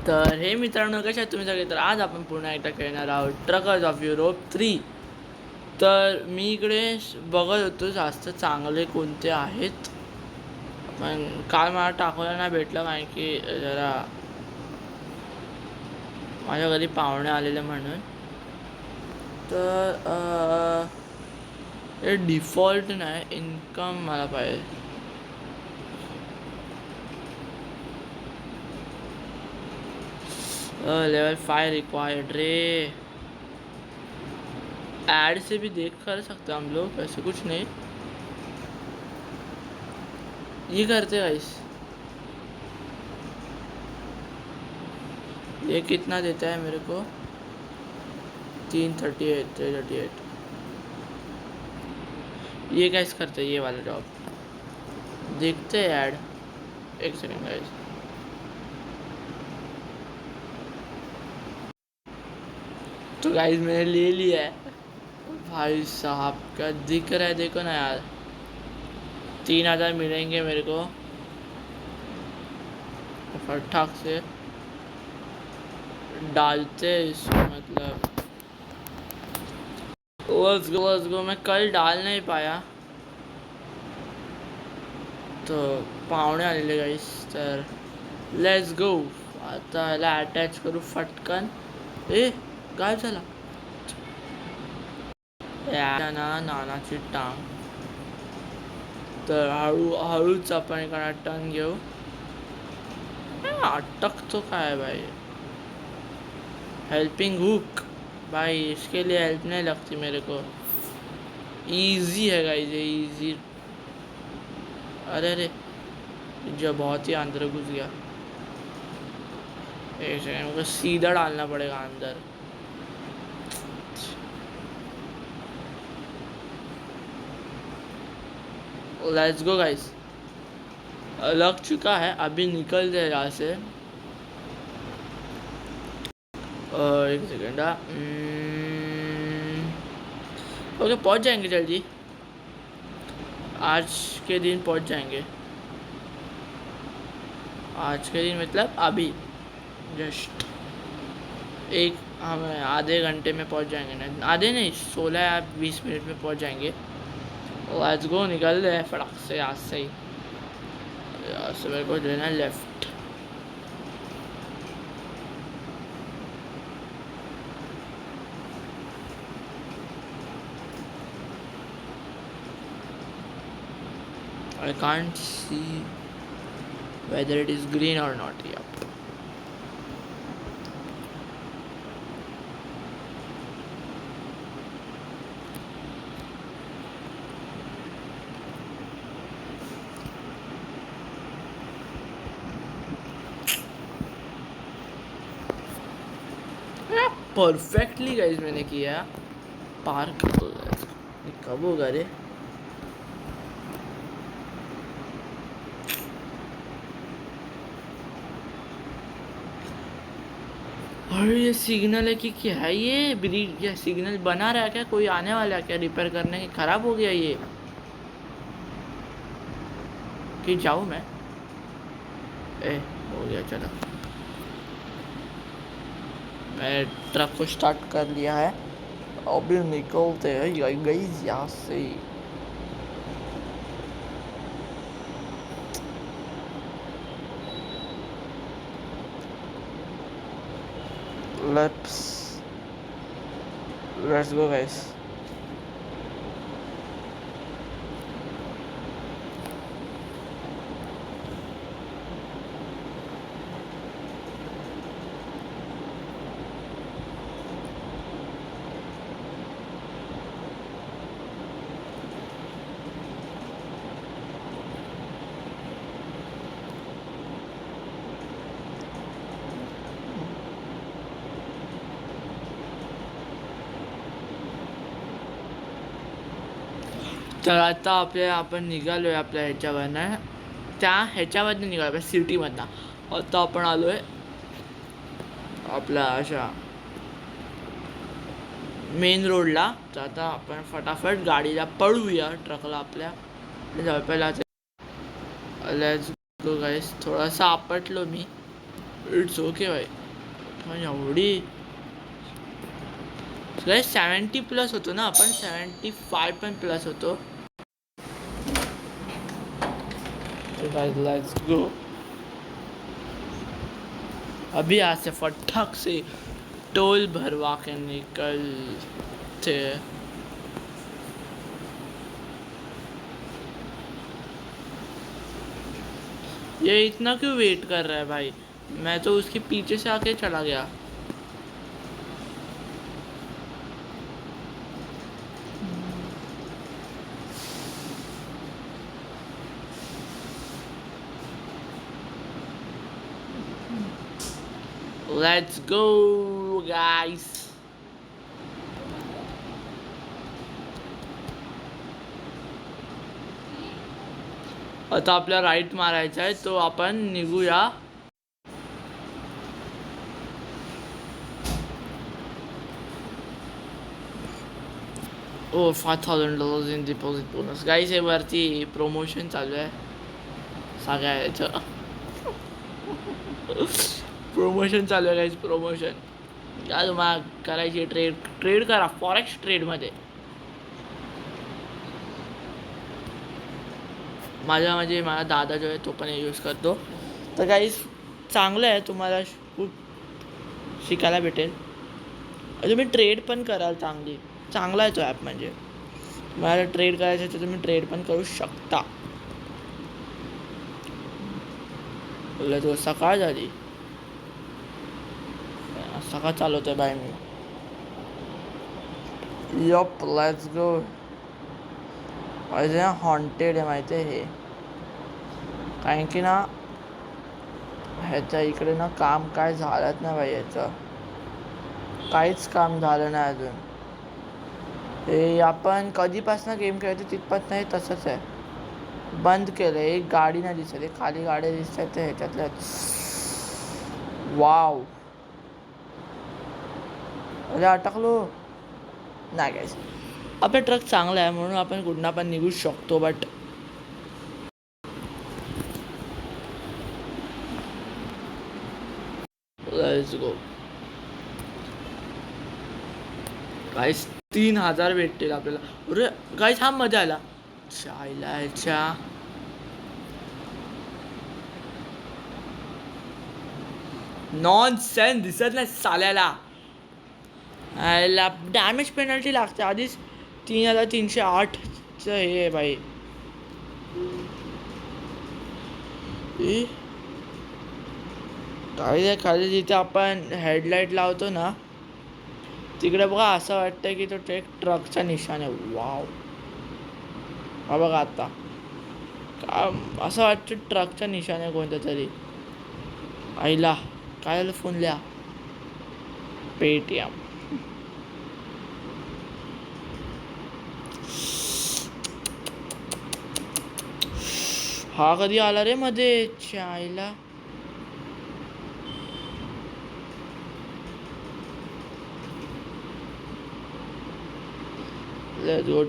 तर हे मित्रांनो, कशा आहेत तुम्ही सगळे? तर आज आपण पुन्हा एकदा खेळणार आहोत ट्रकर्स ऑफ युरोप 3. तर मी इकडे बघत होतो जास्त चांगले कोणते आहेत, पण काल मला टाकायला नाही भेटलं कारण की जरा माझ्या घरी पाहुणे आलेले म्हणून. तर हे डिफॉल्ट नाही, इन्कम मला पाहिजे. लेवल 5 रिक्वायर्ड रे. ऐड से भी देख कर सकते हम लोग, ऐसे कुछ नहीं. ये करते गाइस. ये कितना देता है मेरे को? 338. ये गाइस करते हैं ये वाला जॉब. देखते हैं ऐड. एक सेकंड गाइस. तो गाइस मैंने ले लिया है. भाई साहब क्या दिख रहा है, देखो ना यार. 3,000 मिलेंगे मेरे को फटाक से डालते इसमें. मतलब लेट्स गो. मैं कल डाल नहीं पाया तो पाहुणे आलेले गाइस. तर लेट्स गो. आता याला अटॅच करू फटकन. काय झाला ना नानाची टांग. तर हळूच आपण एका टर्न घेऊ. अटकतो काय भाई. हेल्पिंग हुक भाई, इसके लिए हेल्प नहीं लगती मेरे को. इजी है गाइस, ये इजी. अरे जो बहुत ही अंदर घुस गया. एक सेकंड, मुझे सीधा डालना पड़ेगा अंदर. Let's go guys. लग चुका है, अभी निकलते हैं यहाँ से. एक सेकेंड. ओके, पहुँच जाएंगे जल्दी. आज के दिन पहुँच जाएंगे. आज के दिन मतलब अभी जस्ट हमें आधे घंटे में पहुँच जाएंगे. नहीं आधे नहीं, 16 या 20 मिनट में पहुँच जाएंगे. Let's go. निकल रहे हैं फटाक से यहाँ से ही. यहाँ से मेरे को लेना left. I can't see whether it is green or not. Yep. Perfectly guys मैंने किया. पार्क कब होगा रे. अरे ये सिग्नल है कि क्या है ये. ब्रिज या सिग्नल बना रहा है क्या? कोई आने वाला है क्या रिपेयर करने? की खराब हो गया ये कि जाऊँ मैं? हो गया. चलो, मैं ट्रक को स्टार्ट कर लिया है. अभी निकलते हैं गाइस यहाँ से. Let's go guys. तर आता आपण निघालो आहे आपल्या ह्याच्यावरनं. ह्याच्यामधनं निघालो आपल्या सिटीमधनं. आता आपण आलो आहे आपल्या अशा मेन रोडला. तर आता आपण फटाफट गाडीला पळूया, ट्रकला आपल्या पहिला. Let's go guys. थोडासा आपटलो मी. इट्स ओके भाई. एवढी 70+ होतो ना आपण, 75 पण प्लस होतो. Let's go. अभी यहाँ से फटाक से टोल भरवा के निकलते. ये इतना क्यों वेट कर रहा है भाई? मैं तो उसके पीछे से आके चला गया. Let's go guys. आता आपल्या राईट मारायचा आहे, तो आपण निघूया. ओ $5,000 इन डिपॉझिट बोनस. गाईज हे वरती प्रमोशन चालू आहे सगळ्याचं. प्रमोशन चालू आहे गाईज, प्रमोशन. या तुम्हाला करायची ट्रेड करा फॉरेक्स ट्रेडमध्ये. माझा दादा जो आहे तो पण यूज करतो. तर गाईज चांगलं आहे, तुम्हाला खूप शिकायला भेटेल. तुम्ही ट्रेड पण कराल चांगला आहे तो ॲप. म्हणजे तुम्हाला ट्रेड करायचं आहे तर तुम्ही ट्रेड पण करू शकता. बोललं तो सकाळ झाली, सकाळ चालवतोय बाय मी. Yup let's go. पाहिजे ना हॉन्टेड आहे माहिती आहे हे, कारण की ना ह्याच्या इकडे ना काम काय झालंच नाही भाई. ह्याचं काहीच काम झालं नाही अजून. हे आपण कधीपासून गेम खेळतो तिथपासून नाही तसंच आहे. बंद केलं. एक गाडी नाही दिसत, एक खाली गाड्या दिसत आहेत ह्याच्यातल्याच. वाव अरे अटकलो नाही गाईस. आपला ट्रक चांगला आहे म्हणून आपण कुठं पण निघू शकतो. बट लेट्स गो गाईस. 3,000 भेटतील आपल्याला. अरे गाईस हा मजा आला. चायलाच्या नॉनसेन्स दिसत नाही साल्याला. डॅमेज पेनल्टी लागते आधीच. 3,308चं हे आहे भाई. काय खाली जिथे आपण हेडलाईट लावतो ना तिकडे बघा असं वाटतं की तो ट्रकचा निशाण आहे. वाव हा बघा आता असं वाटतं ट्रकचा निशाण आहे कोणत्या तरी. आईला काय झालं फोन लिहा. पेटीएम. हा कधी आला रे मध्ये आईला.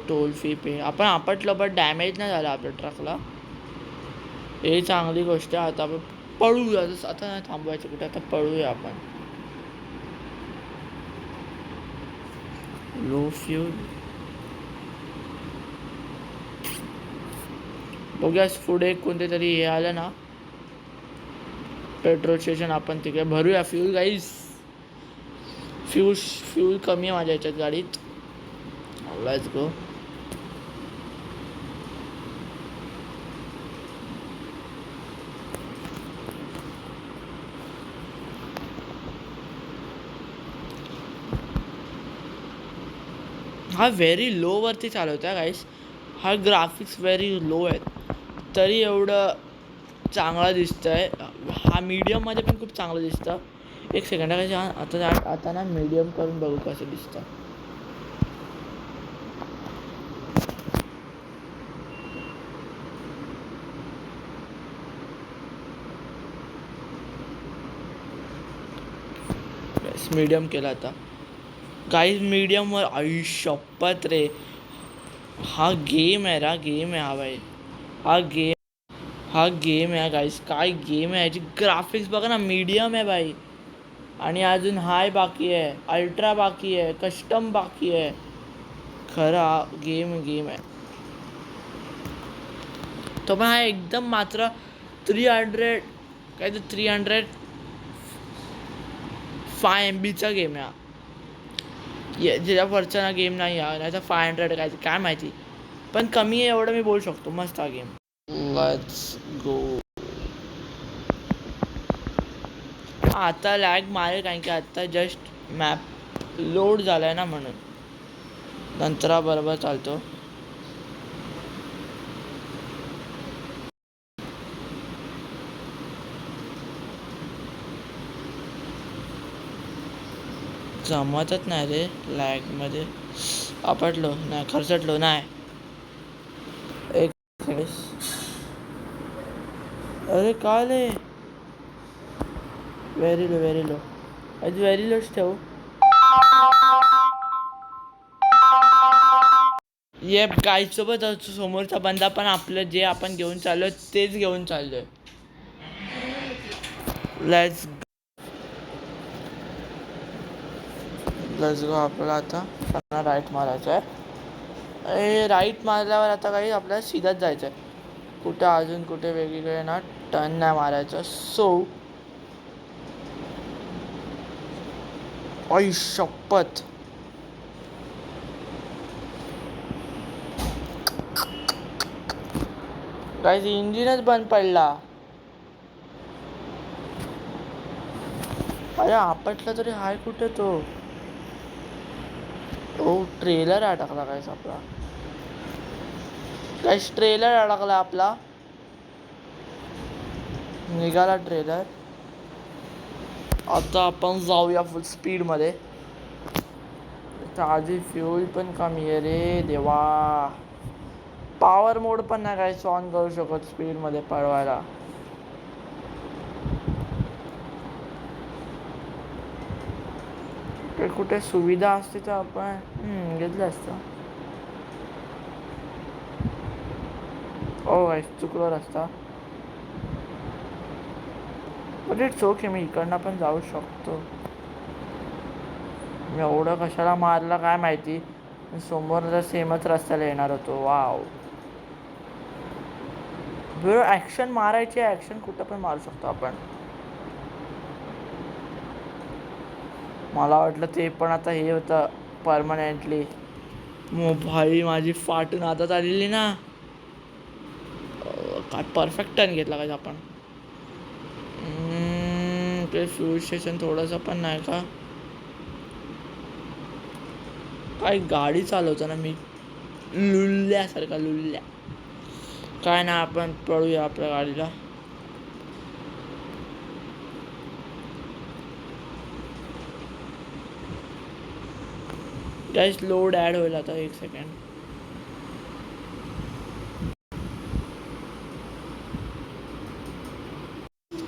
टोल फी पे. आपण आपटलं पण डॅमेज नाही झाला आपल्या ट्रकला, हे चांगली गोष्ट आहे. आता आपण पळूया. आता नाही थांबवायचं कुठे, आता पळूया आपण. लो फ्यूल बघूया. पुढे कोणते तरी हे आलं ना पेट्रोल स्टेशन, आपण तिकडे भरूया फ्यूल गाईस. फ्यूल कमी आहे माझ्या याच्यात गाडीत. Let's go. हा व्हेरी लो वरती चालवतो आहे गाईस. हा ग्राफिक्स व्हेरी लो आहेत तरी एवढं चांगला दिसतंय. हा मीडियममध्ये पण खूप चांगलं दिसतं. एक सेकंड आता ना मीडियम करून बघू कसं दिसतं. मीडियम केला आता गाईज. मीडियमवर आई शपथ रे. हा गेम आहे रा, गेम आहे हा भाई. हा गेम आहे गाईज. काय गेम आहे. याची ग्राफिक्स बघा ना, मीडियम आहे भाई. आणि अजून हाय बाकी आहे, अल्ट्रा बाकी आहे, कस्टम बाकी आहे. खरा गेम आहे तो पण हा एकदम मात्र 300 काय तर 305 MB गेम आहे ज्याच्या वरचा ना गेम नाही नाही तर 500 काय माहिती, पण कमी आहे एवढं मी बोलू शकतो. मस्त हा गेम. Let's go. आता लॅग मारेल कारण की आता जस्ट मॅप लोड झालाय ना, म्हणून नंतर बरोबर चालतो. जमतच नाही रे लॅगमध्ये. आपटलो नाही, खरचटलो नाही. एक अरे काय रे, व्हेरी लो आज व्हेरी लोच ठेवू. ये गाईसोबत समोरचा बंदा पण आपलं जे आपण घेऊन चाललोय तेच घेऊन चाललोय. Let's go. आपल्याला आता राईट मारायचं आहे. राईट मारल्यावर आता काही आपल्याला सीधाच जायचं आहे. कुठे अजून कुठे वेगवेगळे ना टर्न नाही मारायचं. सो आई शपथ, काही इंजिनच बंद पडला. अरे आपटला तरी हाय कुठे तो. ओ ट्रेलर अडकला काय आपला, काय ट्रेलर अडकला आपला. निघाला ट्रेलर. आता आपण जाऊया फुल स्पीडमध्ये. आधी फ्यूल पण कमी आहे रे देवा. पॉवर मोड पण नाही काय ऑन करू शकत स्पीडमध्ये पळवायला. कुठे सुविधा असते तर आपण घेतलं असतं. ओ चुकलो रस्ता. बट इट्स ओके, मी इकडनं पण जाऊ शकतो. मी एवढं कशाला मारला काय माहिती. समोर जर सेमच रस्त्याला येणार होतो. वाव, बरं ॲक्शन मारायची. ॲक्शन कुठं पण मारू शकतो आपण. मला वाटलं ते पण आता हे होतं परमनंटली. भाई माझी फाटून हातात आलेली ना. काय परफेक्ट टर्न घेतला काय आपण. ते फ्यूल स्टेशन थोडंसं पण नाही का. काय गाडी चालवताना मी लुल्ल्यासारखा लुल्ल्या. काय ना आपण पळूया आपल्या गाडीला. गाइस लोड ॲड होईल आता 1 सेकंड.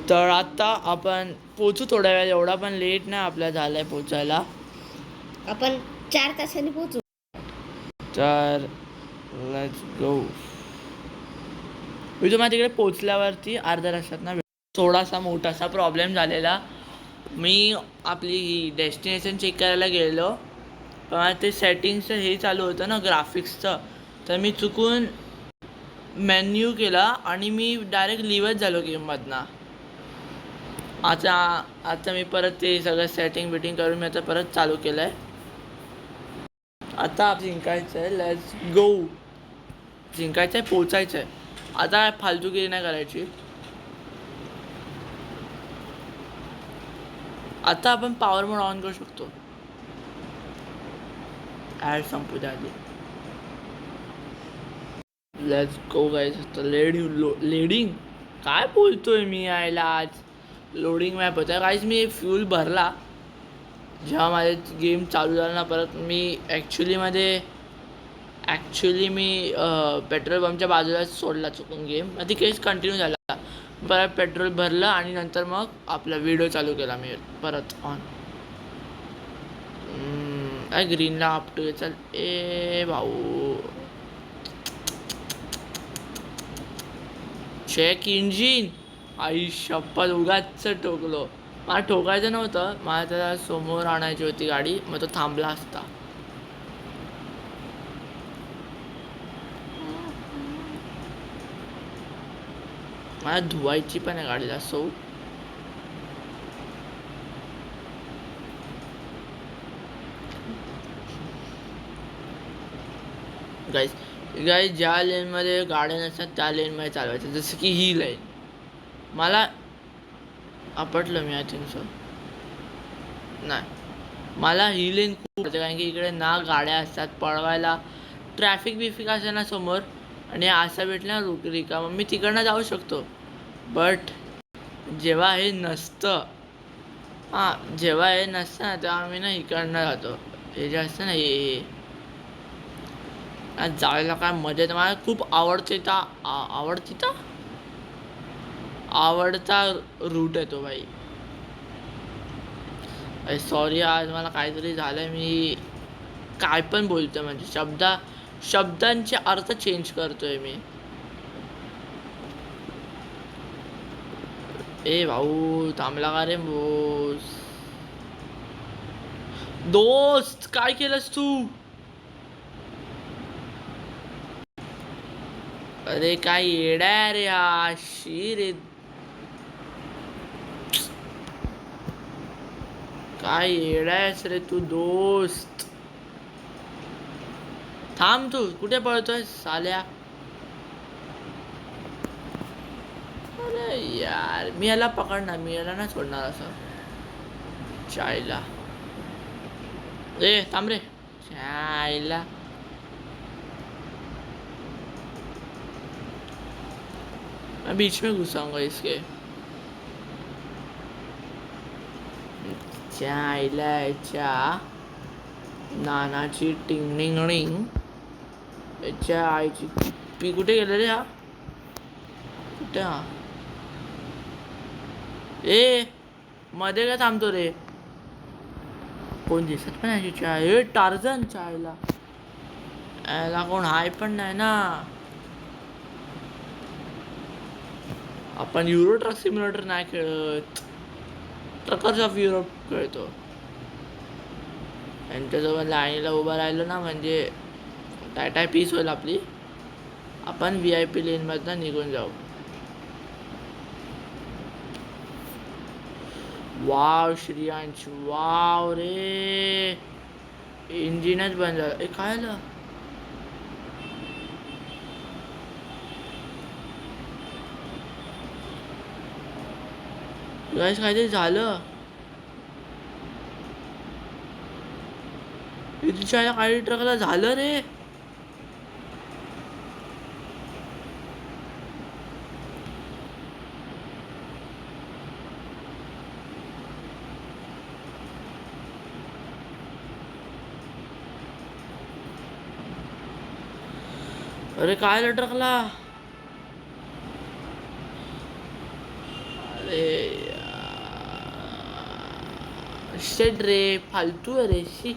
तर आता आपण पोचू थोड्या वेळ. एवढा पण लेट नाही आपल्याला झालंय पोचायला. आपण 4 तासांनी पोहोचू. तर लेट्स गो. मी तुम्हाला तिकडे पोचल्यावरती अर्ध्या रस्त्यात ना थोडासा मोठासा प्रॉब्लेम झालेला. मी आपली ही डेस्टिनेशन चेक करायला गेलो, पण ते सेटिंगचं हे चालू होतं ना ग्राफिक्सचं, तर मी चुकून मेन्यू केला आणि मी डायरेक्ट लिव्हच झालो गेममधनं. आता मी परत ते सगळं सेटिंग बिटिंग करून मी आता परत चालू केलं आहे. आता जिंकायचं आहे. Let's go. जिंकायचं आहे, पोचायचं आहे. आता फालतूगिरी नाही करायची. आता आपण पॉवर मोड ऑन करू शकतो. ॲड संपू द्या आधी. Let's go guys. आता लेडिंग काय बोलतोय मी यायला. आज लोडिंग मॅप होता गाईज. मी फ्यूल भरला जेव्हा माझे गेम चालू झाला ना परत. मी ॲक्च्युली मी पेट्रोल पंपच्या बाजूलाच सोडला चुकून गेम. ती केस कंटिन्यू झाला. परत पेट्रोल भरलं आणि नंतर मग आपला व्हिडिओ चालू केला मी परत ऑन. ग्रीनला आपटू. चल ए भाऊ, चेक इंजिन. आई शपथ उगाच टोकलो. मला ठोकायचं नव्हतं, मला त्याला समोर आणायची होती गाडी, मग तो थांबला असता. मला धुवायची पण आहे गाडीला सो गाईज गाईज ज्या लेनमध्ये गाड्या नसतात त्या लेनमध्ये चालवायचं, जसं की ही लाईन. मला आपटलं मी आय थिंक सो. नाही, मला ही लेन खूप आवडते कारण की इकडे ना गाड्या असतात पळवायला, ट्रॅफिक बिफिक असेल ना समोर आणि असं भेटलं ना रिकामं, मी तिकडनं जाऊ शकतो. बट जेव्हा हे नसतं, हां जेव्हा हे नसतं ना तेव्हा आम्ही ना इकडनं जातो. हे जे असतं ना हे जायला काय मजा येते. मला खूप आवडते आवडता रूट आहे तो भाई. सॉरी आज मला काहीतरी झालंय, मी काय पण बोलतोय म्हणजे शब्दांचे अर्थ चेंज करतोय मी. ए भाऊ थांबला का रे दोस्त काय केलंस तू? अरे काय येडा रे हा रे, काय येडायस रे तू दोस्त. थांब, तू कुठे पळतोय साल्या? अरे यार मी याला पकडणार, मी याला नाही सोडणार असं चायला. ए थांब रे चायला. मैं बीच में घुसाऊंगा इसके चायला नानाची टिंगणिंग याच्या आईची पी. कुठे गेलं रे हा? कुठे हा? ए मध्ये काय थांबतो रे? कोण दिसत पण आहे चाय? ए टार्झन चायला, याला कोण हाय पण नाही ना. आपण युरो ट्रक सिम्युलेटर नाही खेळत, ट्रकर्स ऑफ युरोप खेळतो. यांच्याजवळ लाईनीला उभं राहिलो ना म्हणजे टाय पीस होईल आपली. आपण VIP लेनमधनं निघून जाऊ. वाव श्रियांश, वाव रे, इंजिनच बंद झालं. काय झालं? गाईस काहीतरी झालं. तुझ्या काही ट्रकला झालं रे. अरे काय झालं ट्रकला? अरे शेट रे, फालतू आहे रे शी.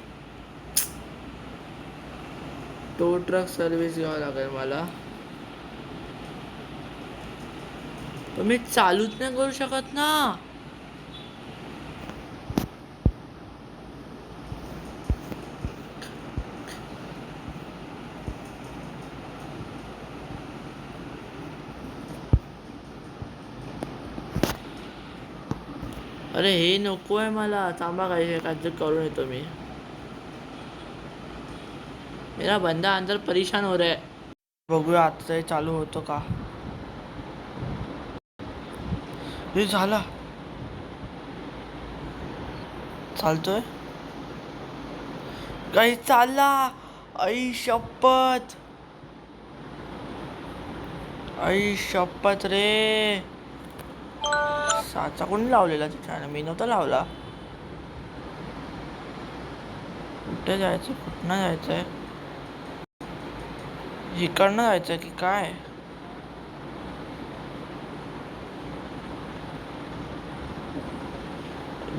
टो ट्रक सर्व्हिस घ्यावं लागेल मला, पण मी चालूच नाही करू शकत ना. अरे हे नको आहे मला. थांबा काहीतरी करून येतो मी. मेरा बंदा अंदर परेशान हो रहा है. बघूया आता चालू होतो का. हे झाला, चालतोय काही चालला. आई शपथ, आई शपथ रे. साचा कोणी लावलेला तिच्यानं? मी नव्हता लावला. कुठे जायचं, कुठनं जायचंय? इकडनं जायचं की काय?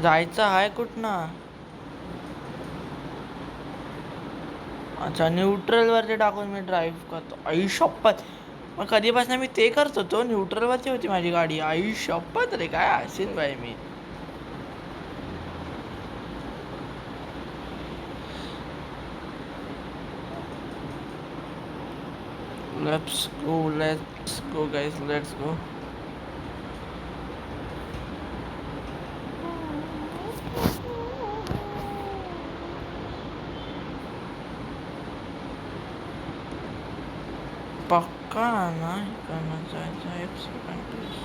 जायचं आहे कुठनं? अच्छा न्यूट्रलवरती टाकून मी ड्राईव्ह करतो. आई शपथ, मग कधीपासून मी ते करत होतो. न्यूट्रलवरती होती माझी गाडी. आई शपथ रे, काय असेल बाई मी. Let's go guys, let's go. पक्का नाही करणार जायचं एक सेकंड प्लीज.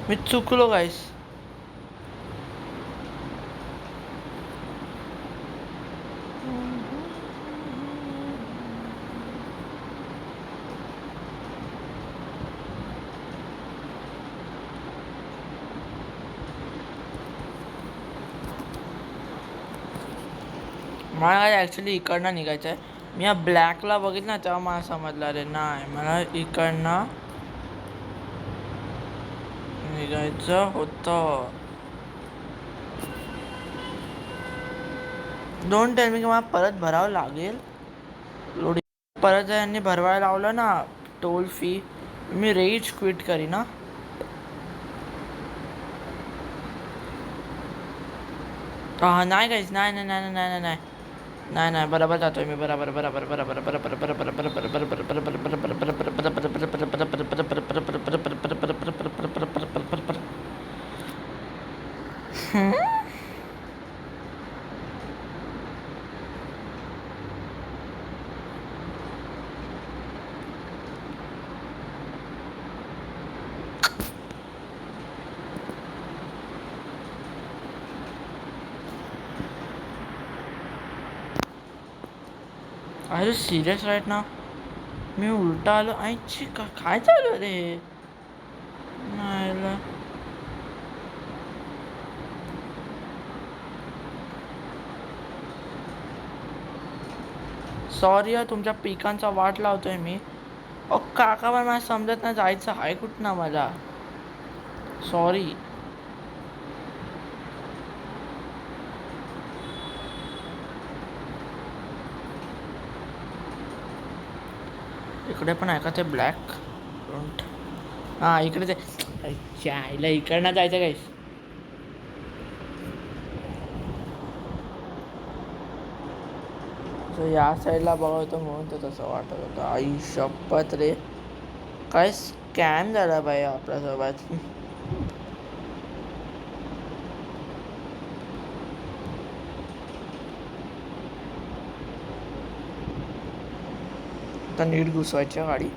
मी चुकलो गाईस. मला ॲक्च्युली इकडनं निघायचं आहे. मी या ब्लॅकला बघितलं ना तेव्हा मला समजलं अरे नाही मला इकडनं निघायचं होतं. डोंट टेल मी की मला परत भरावं लागेल. लोडिंग परत यांनी भरवायला लावलं ना टोल फी. मी रेज क्विट करी ना. हां नाही काहीच नाही नाही नाही नाही नाही नाही नाही नाही बरोबर जातोय मी. बरोबर बरोबर बरोबर बरोबर बरोबर बरोबर. अरे सिरियस राईट ना. मी उलटा आलो. आईची काय चालू रे. नाही सॉरी तुमच्या पिकांचा वाट लावतोय मी. काका पण मला समजत नाही जायचं आहे कुठं ना मला. सॉरी. इकडे पण आहे का ते ब्लॅक. हां इकडे ते आईला इकडनं जायचं काय. या साईडला बघावतं म्हणून तर तसं वाटत होतं. आई शपथ रे काय स्कॅम झाला बाई आपल्यासोबत. आता नीट घुसवायची गाडी.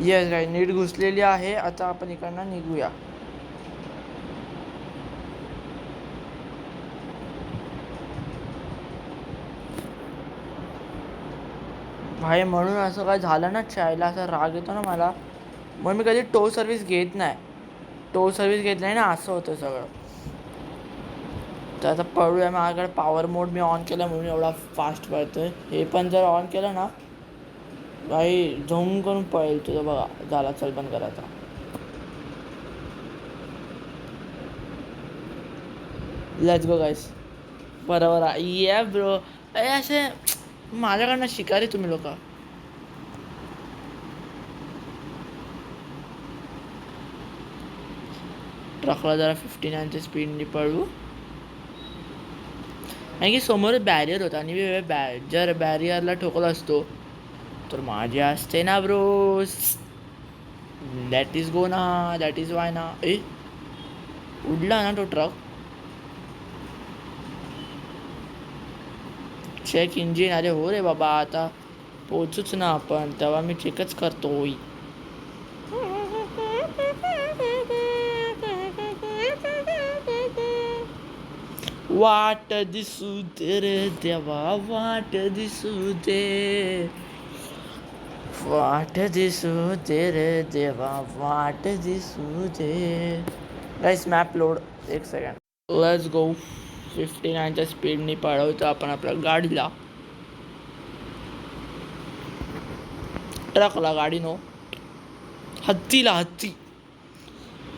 येस गाडी नीट घुसलेली आहे. आता आपण इकडनं निघूया. भाई म्हणून असं काय झालं ना चायला असा राग येतो ना मला. म्हणून मी कधी टो सर्व्हिस घेत नाही. टो सर्व्हिस घेत नाही ना असं होतं सगळं. तर आता पळूया. माझ्याकडे पॉवर मोड मी ऑन केला म्हणून एवढा फास्ट पळतोय. हे पण जर ऑन केलं ना भाई झोम करून पळेल तुझं. बघा झाला चल बंद करायचा. लेट्स गो गाईस. बरोबर आहे ये ब्रो. असे माझ्याकडनं शिकारी तुम्ही लोक. ट्रकला जरा 59च्या स्पीडने पळू. कारण की समोर बॅरियर होता आणि मी जर बॅरियरला ठोकला असतो तर माझी असते ना ब्रो. दॅट इज गो ना. दॅट इज वाय ना. उडला ना तो ट्रक. Check engine. अरे हो रे बाबा आता पोचूच ना आपण. तेव्हा मी चेकच करतोय. वाट दिसू दे रे देवा वाट दिसू दे. वाट दिसू दे रे देवा वाट दिसू दे. Guys map load. एक सेकंड. Let's go. 59च्या स्पीडने पळवतो आपण आपल्या गाडीला. ट्रकला गाडी नो. हत्तीला हत्ती.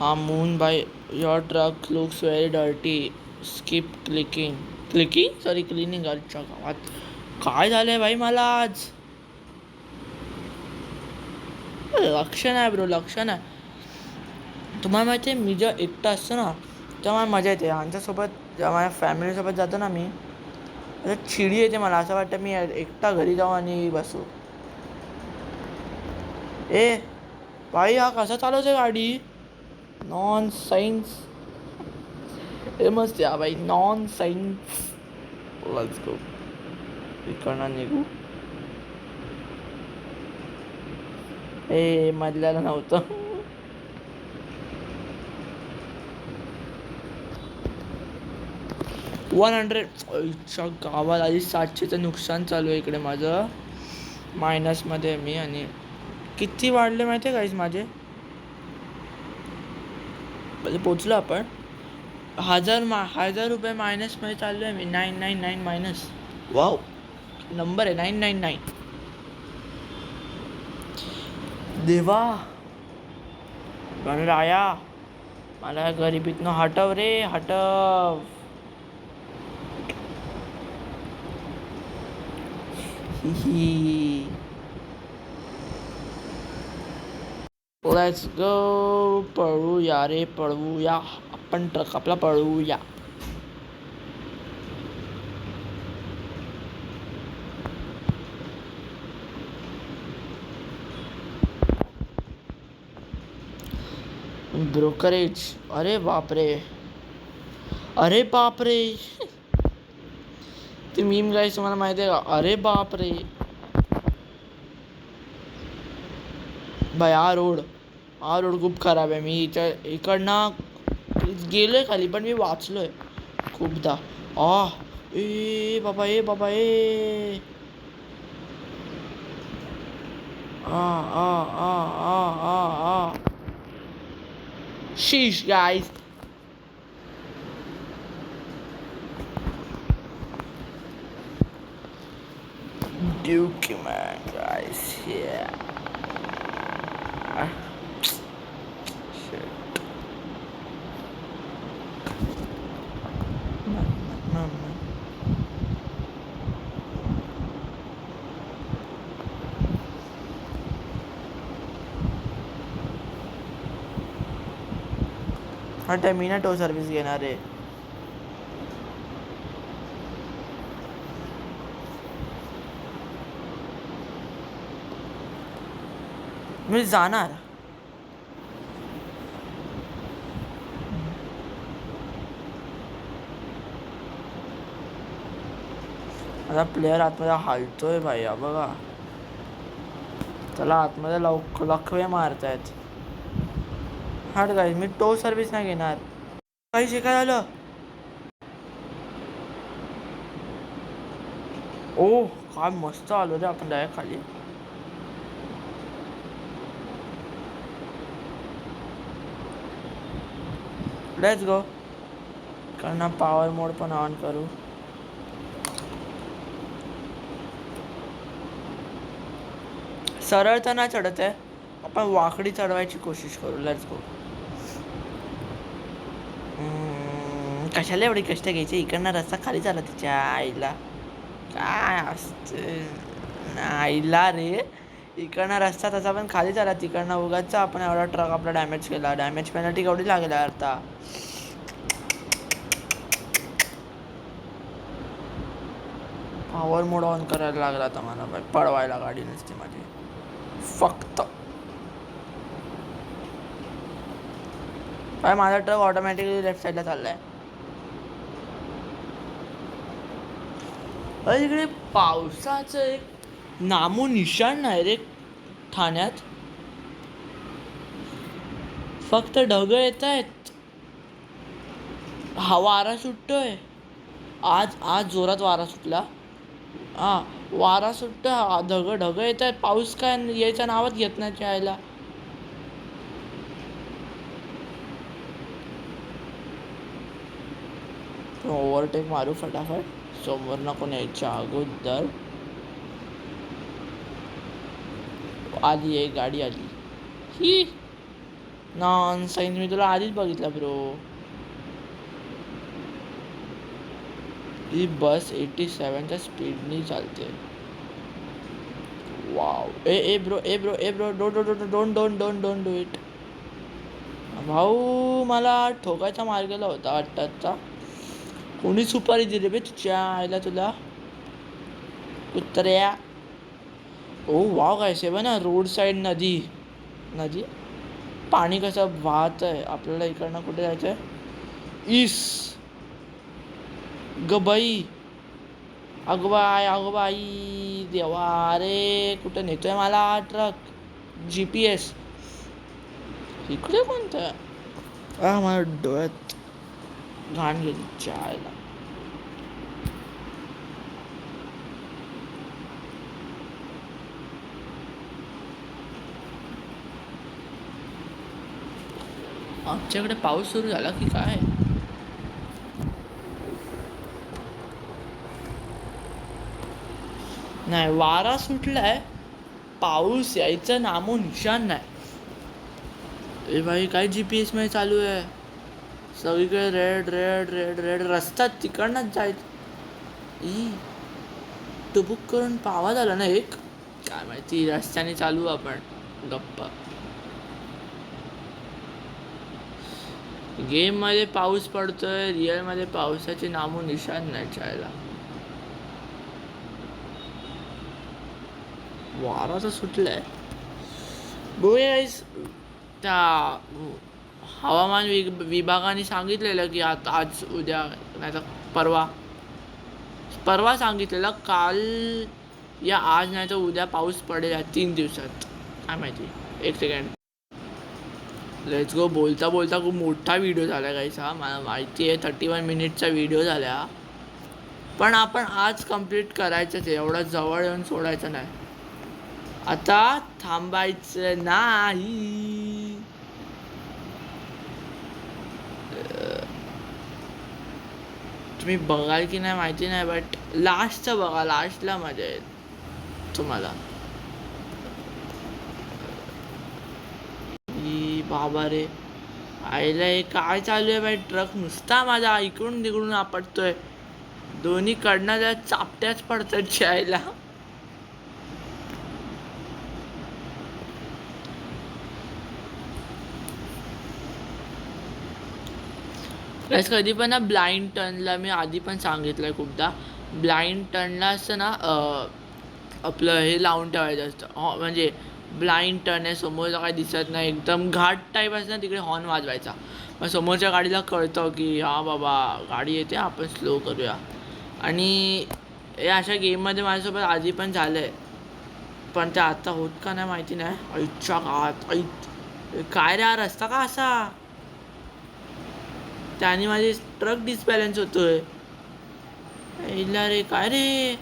हा moon by your truck looks very dirty. Skip clicking sorry cleaning. अच्छा गावात काय झालंय भाई मला आज. लक्ष नाही ब्रो लक्ष नाही. तुम्हाला माहिती आहे मी जेव्हा एकटा असतो ना तेव्हा मला मजा येते. आमच्यासोबत जेव्हा माझ्या फॅमिलीसोबत जातो ना मी आता चिडी येते मला, असं वाटतं मी एकटा घरी जाऊ आणि बसू. ए भाई, हा कसा चालवते गाडी? Non science. हे मस्त या भाई, नॉन सायन्स. Let's go. इकडनं निघू. ए मधल्याला नव्हतं. च्या गावात आधी 700चं नुकसान चालू आहे इकडे माझं. मायनसमध्ये मी. आणि किती वाढले माहिती आहे काहीच माझे. म्हणजे पोचलो आपण 1000 रुपये मायनसमध्ये चाललो आहे मी. 999 मायनस. वाव, नंबर आहे 999. देवा गणराया, मला गरिबीतनं हटव रे, हटव. Let's go. पळूया रे, पळवूया आपण. ट्रक आपला पळवूया. ब्रोकरेज. अरे बापरे, अरे बापरे. ते मीम गाईस तुम्हाला माहिती आहे का? अरे बापरे भाई, हा रोड खूप खराब आहे. मी इकडनं गेलोय खाली, पण मी वाचलोय खूपदा. ए बाबा, ए बाबा, ए शीश गाईस. Duke man, guys, yeah. Shit. Man. हा मी ना टो सर्व्हिस घेणार आहे. मी जाणार. आता प्लेअर आतमध्ये हालतोय भाई, बघा. त्याला आतमध्ये लखवे मारतायत. हाट गाईस, मी टो सर्व्हिस नाही घेणार. काही शिकाय झालं. ओ काय मस्त आलो रे आपण डायरेक्ट खाली. Let's go. कारण पॉवर मोड पण ऑन करू. सरळ तर ना चढत आहे, आपण वाकडी चढवायची कोशिश करू. Let's go. कशाला एवढे कष्ट घ्यायचे? इकडनं रस्ता खाली झाला तिच्या आईला. काय असते आईला रे, इकडनं रस्ता तसा पण खाली झाला, तिकडनं उगाच आपण एवढा ट्रक आपला डॅमेज केला. डॅमेज पेनल्टी केवढी लागेल आता. पॉवर मोड ऑन करायला लागला आता मला बाई, पळवायला गाडी नसते माझी फक्त. काय माझा ट्रक ऑटोमॅटिकली लेफ्ट साईडला चाललाय. अरे इकडे पावसाचं एक नामो निशाण नाही रे ठाण्यात. फक्त ढग येत आहेत. वारा सुटतोय. आज जोरात वारा सुटला. वारा सुटतोय, ढग येत आहेत. पाऊस काय यायच्या नावात घेत नाही यायला. ओव्हरटेक मारू फटाफट, समोर नको यायच्या अगोदर. आली एक गाडी आली. ही नॉन सायन्स, मी तुला आधीच बघितलं ब्रो. ही बस 87च्या स्पीडनी चालते. Wow. A bro don't do it भाऊ. मला ठोकायचा मार्गाला होता अट्टाचा. कोणी सुपारी दिली बे तुझ्या आईला तुला. कुत्र्या. ओ वाव काय से ना रोड साईड नदी. नदी पाणी कसं वाहत आहे. आपल्याला इकडनं कुठे जायचं आहे. इस गबाई. अगबाई देवा रे कुठं नेतोय मला ट्रक. GPS इकडे कोणतं. मला डोळ्यात घाण गेली चायला. आमच्याकडे पाऊस सुरू झाला की काय. नाही वारा सुटलाय. पाऊस यायचं नामो निशान नाही. ए भाई काय GPS मध्ये चालू आहे. सगळीकडे रेड रेड रेड रेड. रस्ता तिकडनंच जायचं. तो बुक करून पावा झाला ना एक. काय माहिती रस्त्याने चालू आपण गप्पा. गेम मध्ये पाऊस पडतोय. रिअल मध्ये पावसाचे नामो निशान नाही चायला. वारा तर सुटलाय. बघूया त्या हवामान विभागाने सांगितलेलं की आता आज उद्या नाही तर परवा सांगितलेलं काल या आज नाही तर उद्या पाऊस पडेल या 3 दिवसात. काय माहिती. एक सेकंड. लेट्स गो. बोलता बोलता खूप मोठा व्हिडिओ झाला गाईसा. मला माहिती आहे 31 मिनिटचा व्हिडिओ झाला. पण आपण आज कंप्लीट करायचंच आहे. एवढा जवळ येऊन सोडायचं नाही. आता थांबायचं नाही. तुम्ही बघाल की नाही माहिती नाही बट लास्टचं बघा. लास्टला मजा येईल तुम्हाला. बाबा रे आईला हे काय चालू आहे बाई. ट्रक नुसता माझा इकडून तिकडून आपटतोय. दोन्ही कडनं त्या चापट्याच पडतात शाळेला. कधी पण ना ब्लाइंड टर्नला मी आधी पण सांगितलंय खूपदा. ब्लाइंड टर्नला असतं ना आपलं हे लावून ठेवायचं असतं. म्हणजे ब्लाइंड टर्न आहे. समोरचा काही दिसत नाही. एकदम घाट टाईप असतं ना तिकडे हॉर्न वाजवायचा. मग समोरच्या गाडीला कळतं की हा बाबा गाडी येते आपण स्लो करूया. आणि हे अशा गेममध्ये माझ्यासोबत आधी पण झालं आहे. पण ते आता होत का नाही माहिती नाही. आईच्या गात काय रे हा रस्ता का असा. त्याने माझी ट्रक डिसबॅलन्स होतोय. रे काय रे.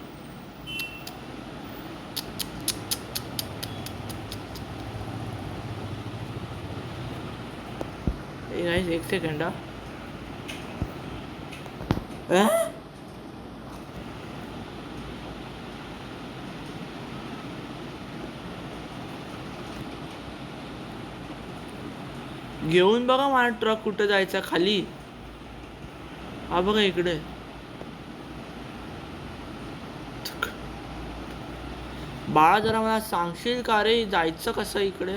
एक सेकंड. घेऊन बघा मला ट्रक कुठं जायचा खाली. हा बघा इकडे. बाळा जरा मला सांगशील का रे जायचं कसं इकडे.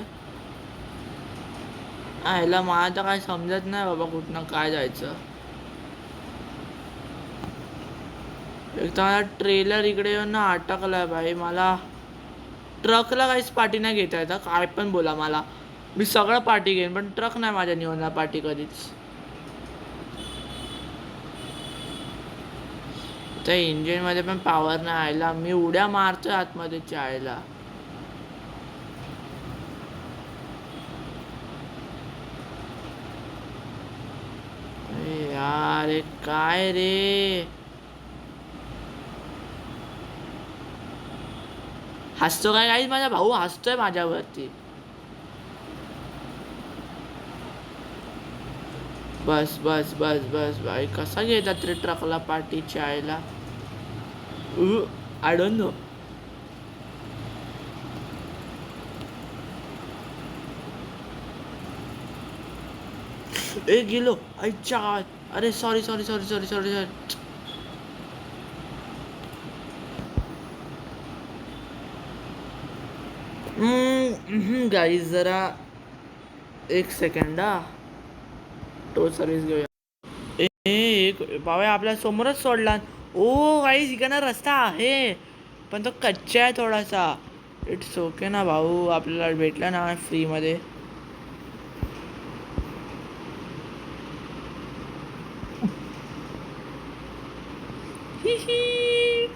ह्याला मला तर काय समजत नाही बाबा कुठनं काय जायचं. एक तर मला ट्रेलर इकडे येऊन ना अटकलाय भाई. मला ट्रकला काहीच पाठी नाही घेता येतं. काय पण बोला मला. मी सगळं पाठी घेईन पण ट्रक नाही माझ्या निवडणार पाठी कधीच. त्या इंजिन मध्ये पण पॉवर नाही आयला. मी उड्या मारतोय आतमध्ये चायला. यार काय रे. हसतो काय काही. माझा भाऊ हसतोय माझ्यावरती. बस बस बस बस भाई. कसा घेतात रे ट्रकला पाठी चायला. I don't know. गेलो. अच्छा अरे sorry sorry sorry sorry sorry sorry. Guys जरा एक सेकंड टो सर्व्हिस घेऊया. एक बाबा आपल्या समोरच सोडला. ओ गाईज इकडनं रस्ता आहे. पण तो कच्चा आहे थोडासा. इट्स ओके ना भाऊ, आपल्याला भेटला ना फ्रीमध्ये.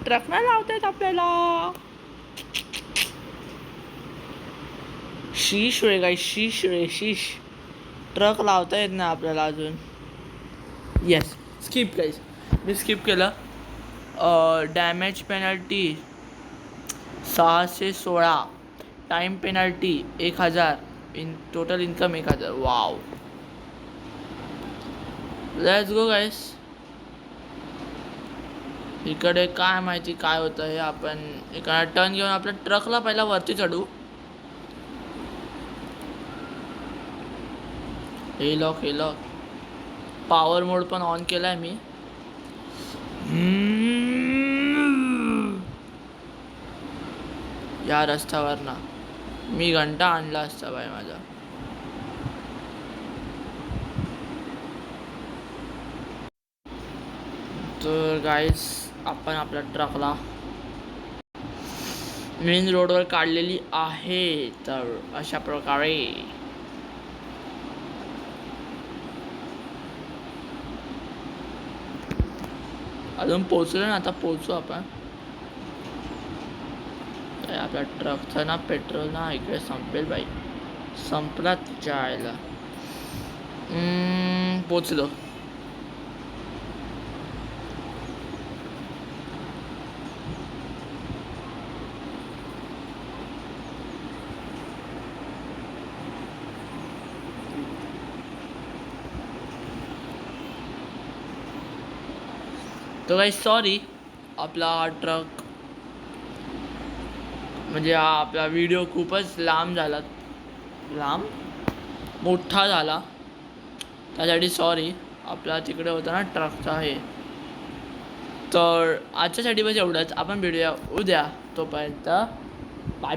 ट्रक नाही लावतायत आपल्याला. शीश रे गाई, शीश रे शीश. ट्रक लावता येत ना आपल्याला अजून. येस, स्किप गाईज, मी स्किप केलं. Damage penalty 616, time penalty 1000, total income 1000. Wow, let's go guys. इकडे काय माहिती काय होतं हे. आपण एका टर्न घेऊन आपल्या ट्रकला पहिला वरती चढू. हे लॉक पॉवर मोड पण ऑन केलाय मी. या रस्त्यावर ना मी घंटा आणला असता बाय माझा. तर गाईस, आपण आपल्या ट्रकला मेन रोडवर काढलेली आहे. तर अशा प्रकारे अजून पोचलो ना, आता पोचू आपण. आपल्या ट्रकचं ना पेट्रोल ना इकडे संपेल बाई, संपला तिच्या आईला. पोचलो. तो काही सॉरी, आपला ट्रक म्हणजे हा आपला व्हिडिओ खूपच लांब झाला, मोठा झाला, त्यासाठी सॉरी. आपला तिकडे होता ना ट्रकचा हे. तर आजच्यासाठी बस एवढंच. आपण भेटूया उद्या. तोपर्यंत बाय.